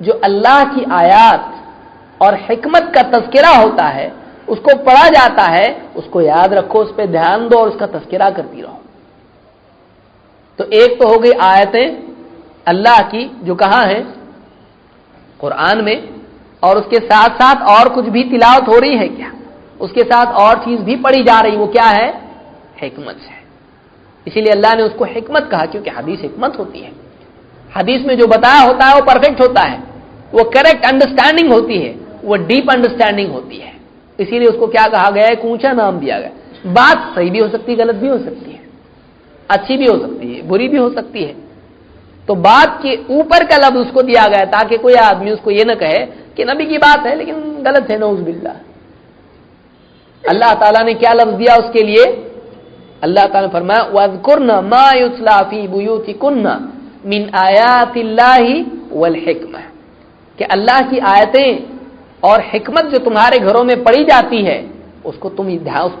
جو اللہ کی آیات اور حکمت کا تذکرہ ہوتا ہے اس کو پڑھا جاتا ہے، اس کو یاد رکھو، اس پہ دھیان دو اور اس کا تذکرہ کرتی رہو۔ تو ایک تو ہو گئی آیتیں اللہ کی جو کہاں ہیں؟ قرآن میں، اور اس کے ساتھ ساتھ اور کچھ بھی تلاوت ہو رہی ہے کیا؟ اس کے ساتھ اور چیز بھی پڑھی جا رہی، وہ کیا ہے؟ حکمت ہے۔ اسی لیے اللہ نے اس کو حکمت کہا، کیونکہ حدیث حکمت ہوتی ہے۔ حدیث میں جو بتایا ہوتا ہے وہ پرفیکٹ ہوتا ہے، وہ کریکٹ انڈرسٹینڈنگ ہوتی ہے، وہ ڈیپ انڈرسٹینڈنگ ہوتی ہے۔ اسی لیے اس کو کیا کہا گیا ہے؟ ایک اونچا نام دیا گیا۔ بات صحیح بھی ہو سکتی ہے، غلط بھی ہو سکتی ہے، اچھی بھی ہو سکتی ہے، بری بھی ہو سکتی ہے، تو بات کے اوپر کا لفظ اس کو دیا گیا تاکہ کوئی آدمی اس کو یہ نہ کہے کہ نبی کی بات ہے لیکن غلط ہے، نعوذ باللہ۔ اللہ تعالیٰ نے کیا لفظ دیا اس کے لیے؟ اللہ تعالیٰ نے فرمایا وَاذْكُرْنَ مَا يُتْلَى فِي بُيُوتِكُنَّ مِنْ آيَاتِ اللَّهِ وَالْحِكْمَةِ، کہ اللہ کی آیتیں اور حکمت جو تمہارے گھروں میں پڑھی جاتی ہے اس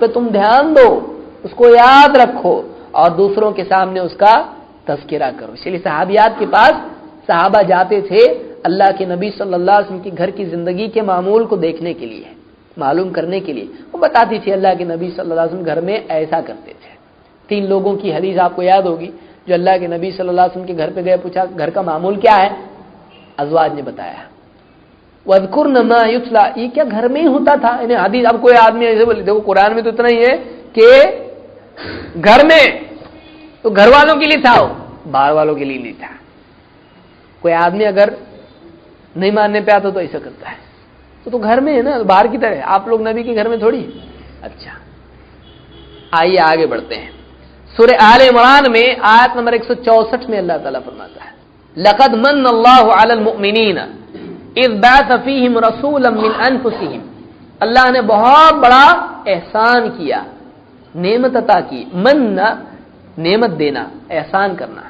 پہ تم دھیان دو، اس کو یاد رکھو اور دوسروں کے سامنے اس کا تذکرہ کرو۔ اس لیے صحابیات کے پاس صحابہ جاتے تھے اللہ کے نبی صلی اللہ علیہ وسلم کی گھر کی زندگی کے معمول کو دیکھنے کے لیے، معلوم کرنے کے لیے۔ وہ بتاتی تھی اللہ کے نبی صلی اللہ علیہ وسلم گھر میں ایسا کرتے تھے۔ 3 لوگوں کی حدیث آپ کو یاد ہوگی جو اللہ کے نبی صلی اللہ علیہ وسلم کے گھر پہ گئے، پوچھا گھر کا معمول کیا ہے؟ ازواج نے بتایا وَاذْكُرْنَ مَا يُتْلَى، یہ کیا گھر میں ہی ہوتا تھا؟ یعنی حدیث اب کوئی آدمی ایسے بولے، دیکھو قرآن میں تو اتنا ہی ہے کہ گھر میں تو گھر والوں کے لیے تھا، باہر والوں کے لیے نہیں تھا۔ کوئی آدمی اگر نہیں ماننے پہ آتا تو ایسا کرتا ہے، تو گھر میں ہے نا، باہر کی طرح آپ لوگ نبی کے گھر میں تھوڑی۔ اچھا آئیے آگے بڑھتے ہیں۔ سورہ آل عمران میں آیت نمبر 164 میں اللہ تعالیٰ فرماتا ہے لَقَدْ مَنَّ اللَّهُ عَلَى الْمُؤْمِنِينَ اذ بعث فیہم رسولا من انفسہم، اللہ نے بہت بڑا احسان کیا، نعمت عطا کی۔ من نعمت دینا، احسان کرنا،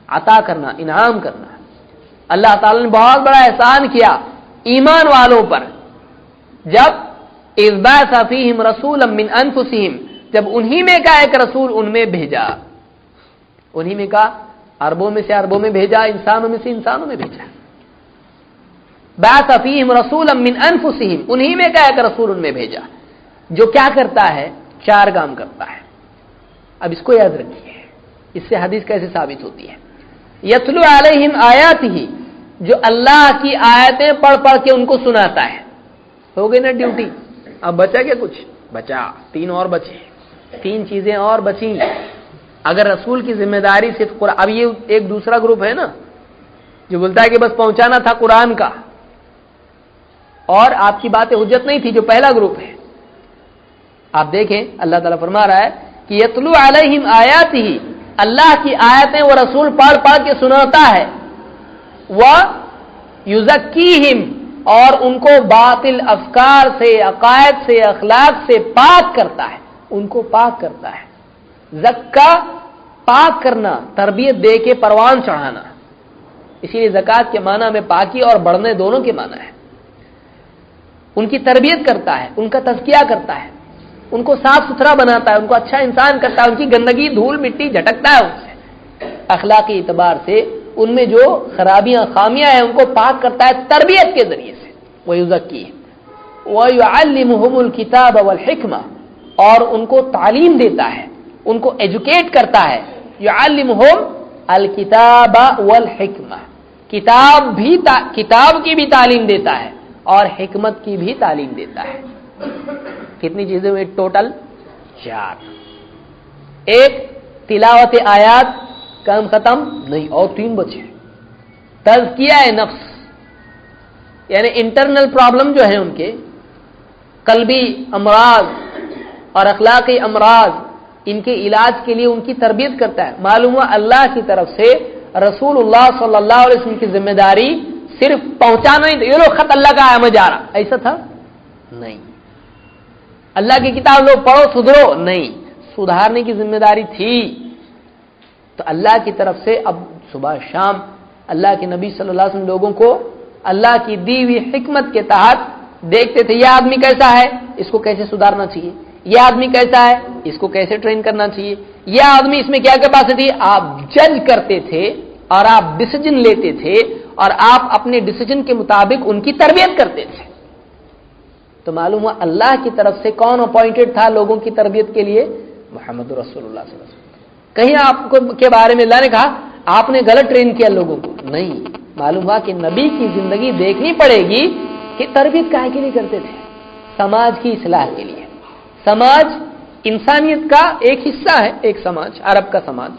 عطا کرنا، انعام کرنا۔ اللہ تعالی نے بہت بڑا احسان کیا ایمان والوں پر، جب اذ بعث فیہم رسولا من انفسہم، جب انہی میں کا ایک رسول ان میں بھیجا، انہی میں کا عربوں میں سے عربوں میں بھیجا، انسانوں میں سے انسانوں میں بھیجا۔ بعث فیہم رسولا من انفسہم، انہی میں کا ایک رسول ان میں بھیجا جو کیا کرتا ہے؟ 4 کام کرتا ہے۔ اب اس کو یاد رکھیے، اس سے حدیث کیسے ثابت ہوتی ہے؟ یتلو علیہم آیاتہ، جو اللہ کی آیتیں پڑھ پڑھ کے ان کو سناتا ہے۔ ہو گئی نا ڈیوٹی؟ اب بچا کیا کچھ؟ بچا 3 اور بچے، 3 چیزیں اور بچیں۔ اگر رسول کی ذمہ داری صرف قرآن، اب یہ ایک دوسرا گروپ ہے نا جو بولتا ہے کہ بس پہنچانا تھا قرآن کا اور آپ کی باتیں حجت نہیں تھی، جو پہلا گروپ ہے۔ آپ دیکھیں اللہ تعالیٰ فرما رہا ہے کہ یتلو علیہم آیاتہ، اللہ کی آیتیں وہ رسول پڑھ پڑھ کے سناتا ہے، وَيُزَكِّيهِمْ، اور ان کو باطل افکار سے، عقائد سے، اخلاق سے پاک کرتا ہے، ان کو پاک کرتا ہے۔ زکا پاک کرنا، تربیت دے کے پروان چڑھانا، اسی لیے زکات کے معنی میں پاکی اور بڑھنے دونوں کے معنی ہے۔ ان کی تربیت کرتا ہے، ان کا تزکیہ کرتا ہے، ان کو صاف ستھرا بناتا ہے، ان کو اچھا انسان کرتا ہے، ان کی گندگی دھول مٹی جھٹکتا ہے ان سے، اخلاقی اعتبار سے ان میں جو خرابیاں خامیاں ہیں ان کو پاک کرتا ہے تربیت کے ذریعے سے۔ وَيُزَكِّيهِمْ وَيُعَلِّمُهُمُ الْكِتَابَ وَالْحِكْمَةَ، اور ان کو تعلیم دیتا ہے، ان کو ایجوکیٹ کرتا ہے۔ يُعَلِّمُهُمْ الْكِتَابَ وَالْحِكْمَةَ، کتاب کی بھی تعلیم دیتا ہے اور حکمت کی بھی تعلیم دیتا ہے۔ کتنی چیزیں ہوئی ٹوٹل؟ 4۔ ایک تلاوت آیات، کام ختم نہیں، اور 3 بچے۔ تزکیہ نفس، یعنی انٹرنل پرابلم جو ہیں ان کے قلبی امراض اور اخلاقی امراض، ان کے علاج کے لیے ان کی تربیت کرتا ہے۔ معلوم ہوا اللہ کی طرف سے رسول اللہ صلی اللہ علیہ وسلم کی ذمہ داری صرف پہنچانا ہی، یہ لو خط اللہ کا آیا میں جا رہا، ایسا تھا نہیں۔ اللہ کی کتاب لو پڑھو سدھرو، نہیں، سدھارنے کی ذمہ داری تھی۔ تو اللہ کی طرف سے اب صبح شام اللہ کے نبی صلی اللہ علیہ وسلم لوگوں کو اللہ کی دی ہوئی حکمت کے تحت دیکھتے تھے، یہ آدمی کیسا ہے، اس کو کیسے سدھارنا چاہیے، یہ آدمی کیسا ہے، اس کو کیسے ٹرین کرنا چاہیے، یہ آدمی اس میں کیا کیپیسٹی، آپ جج کرتے تھے اور آپ ڈیسیجن لیتے تھے اور آپ اپنے ڈیسیجن کے مطابق ان کی تربیت کرتے تھے. تو معلوم ہوا اللہ کی طرف سے کون اپوائنٹڈ تھا لوگوں کی تربیت کے لیے؟ محمد رسول اللہ صلی اللہ علیہ وسلم. کہیں آپ کے بارے میں اللہ نے کہا آپ نے غلط ٹرین کیا لوگوں کو؟ نہیں. معلوم ہوا کہ نبی کی زندگی دیکھنی پڑے گی کہ تربیت کاہے کے لیے کرتے تھے؟ سماج کی اصلاح کے لیے. سماج انسانیت کا ایک حصہ ہے. ایک سماج، عرب کا سماج،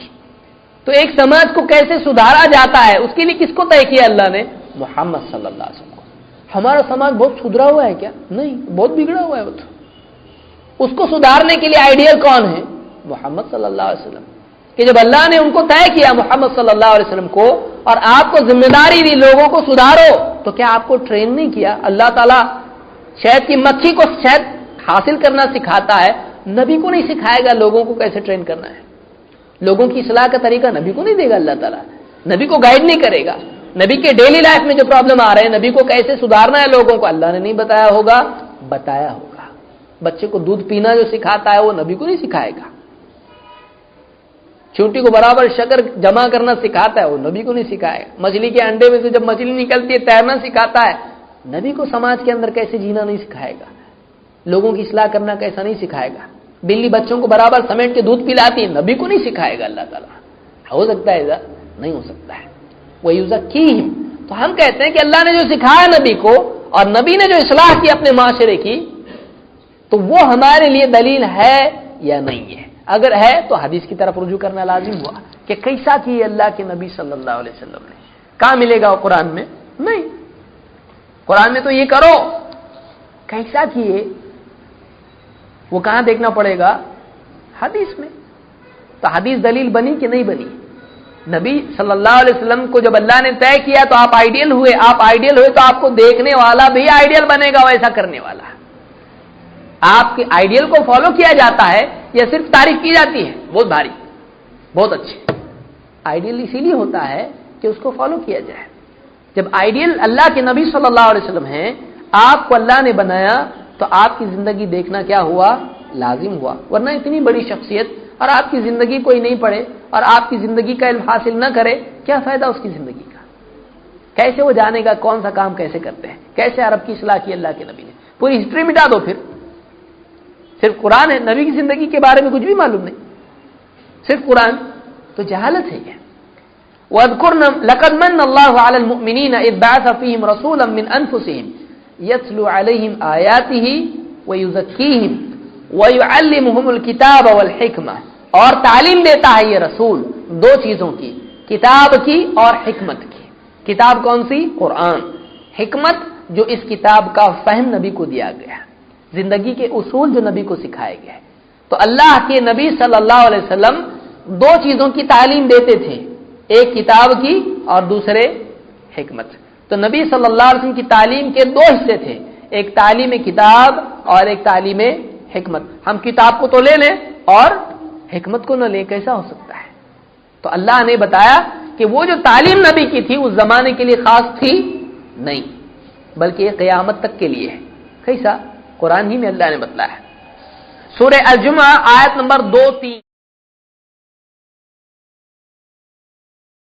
تو ایک سماج کو کیسے سدھارا جاتا ہے اس کے لیے کس کو طے کیا اللہ نے؟ محمد صلی اللہ علیہ وسلم کو. ہمارا سماج بہت سدھرا ہوا ہے کیا؟ نہیں، بہت بگڑا ہوا ہے وہ تو. اس کو سدھارنے کے لیے آئیڈیل کون ہے؟ محمد صلی اللہ علیہ وسلم. کہ جب اللہ نے ان کو طے کیا محمد صلی اللہ علیہ وسلم کو اور آپ کو ذمہ داری دی لوگوں کو سدھارو، تو کیا آپ کو ٹرین نہیں کیا؟ اللہ تعالیٰ شہد کی مکھی کو شہد حاصل کرنا سکھاتا ہے، نبی کو نہیں سکھائے گا لوگوں کو کیسے ٹرین کرنا ہے؟ لوگوں کی اصلاح کا طریقہ نبی کو نہیں دے گا اللہ تعالیٰ. نبی کو گائیڈ نہیں کرے گا. نبی کے ڈیلی لائف میں جو پرابلم آ رہے ہیں نبی کو کیسے سدھارنا ہے لوگوں کو اللہ نے نہیں بتایا ہوگا، بتایا ہوگا. بچے کو دودھ پینا جو سکھاتا ہے وہ نبی کو نہیں سکھائے گا. چونٹی کو برابر شکر جمع کرنا سکھاتا ہے وہ نبی کو نہیں سکھائے گا. مچھلی کے انڈے میں سے جب مچھلی نکلتی ہے تیرنا سکھاتا ہے، نبی کو سماج کے اندر کیسے جینا نہیں سکھائے گا. لوگوں کی اصلاح کرنا کیسا نہیں سکھائے گا. بلی بچوں کو برابر سمیٹ کے دودھ پلاتی ہے، نبی کو نہیں سکھائے گا اللہ تعالیٰ. ہو سکتا ہے ایسا؟ نہیں ہو سکتا ہے. وہ یزکیہم. تو ہم کہتے ہیں کہ اللہ نے جو سکھایا نبی کو اور نبی نے جو اصلاح کی اپنے معاشرے کی، تو وہ ہمارے لیے دلیل ہے یا نہیں ہے؟ اگر ہے تو حدیث کی طرف رجوع کرنا لازم ہوا کہ کیسا کیے اللہ کے نبی صلی اللہ علیہ وسلم نے. کہاں ملے گا وہ قرآن میں؟ نہیں. قرآن میں تو یہ کرو، کیسا کیے وہ کہاں دیکھنا پڑے گا؟ حدیث میں. تو حدیث دلیل بنی کہ نہیں بنی؟ نبی صلی اللہ علیہ وسلم کو جب اللہ نے طے کیا تو آپ آئیڈیل ہوئے. آپ آئیڈیل ہوئے تو آپ کو دیکھنے والا بھی آئیڈیل بنے گا ویسا کرنے والا. آپ کے آئیڈیل کو فالو کیا جاتا ہے یا صرف تعریف کی جاتی ہے؟ بہت بھاری، بہت اچھے. آئیڈیل اسی لیے ہوتا ہے کہ اس کو فالو کیا جائے. جب آئیڈیل اللہ کے نبی صلی اللہ علیہ وسلم ہیں، آپ کو اللہ نے بنایا، تو آپ کی زندگی دیکھنا کیا ہوا؟ لازم ہوا. ورنہ اتنی بڑی شخصیت اور آپ کی زندگی کوئی نہیں پڑھے اور آپ کی زندگی کا علم حاصل نہ کرے، کیا فائدہ اس کی زندگی کا؟ کیسے وہ جانے گا کون سا کام کیسے کرتے ہیں؟ کیسے عرب کی اصلاح کی اللہ کے نبی نے؟ پوری ہسٹری مٹا دو. پھر صرف قرآن ہے، نبی کی زندگی کے بارے میں کچھ بھی معلوم نہیں، صرف قرآن. تو جہالت ہے یہ. وَاذْكُرْنَ لَقَدْ مَنَّ اللَّهُ عَلَى الْمُؤْمِنِينَ إِذْ بَعَثَ فِيهِمْ رَسُولًا مِّنْ أَنفُسِهِمْ يَتْلُو عَلَيْهِمْ آيَاتِهِ وَيُزَكِّيهِمْ وَيُعَلِّمُهُمُ الْكِتَابَ وَالْحِكْمَةَ. اور تعلیم دیتا ہے یہ رسول دو چیزوں کی، کتاب کی اور حکمت کی. کتاب کون سی؟ قرآن. حکمت جو اس کتاب کا فہم نبی کو دیا گیا، زندگی کے اصول جو نبی کو سکھائے گئے. تو اللہ کے نبی صلی اللہ علیہ وسلم دو چیزوں کی تعلیم دیتے تھے، ایک کتاب کی اور دوسرے حکمت. تو نبی صلی اللہ علیہ وسلم کی تعلیم کے دو حصے تھے، ایک تعلیم کتاب اور ایک تعلیم حکمت. ہم کتاب کو تو لے لیں اور حکمت کو نہ لیں، کیسا ہو سکتا ہے؟ تو اللہ نے بتایا کہ وہ جو تعلیم نبی کی تھی اس زمانے کے لیے خاص تھی نہیں، بلکہ یہ قیامت تک کے لیے ہے. کیسا؟ قرآن ہی میں اللہ نے بتلایا ہے. سورہ الجمعہ آیت نمبر 2-3.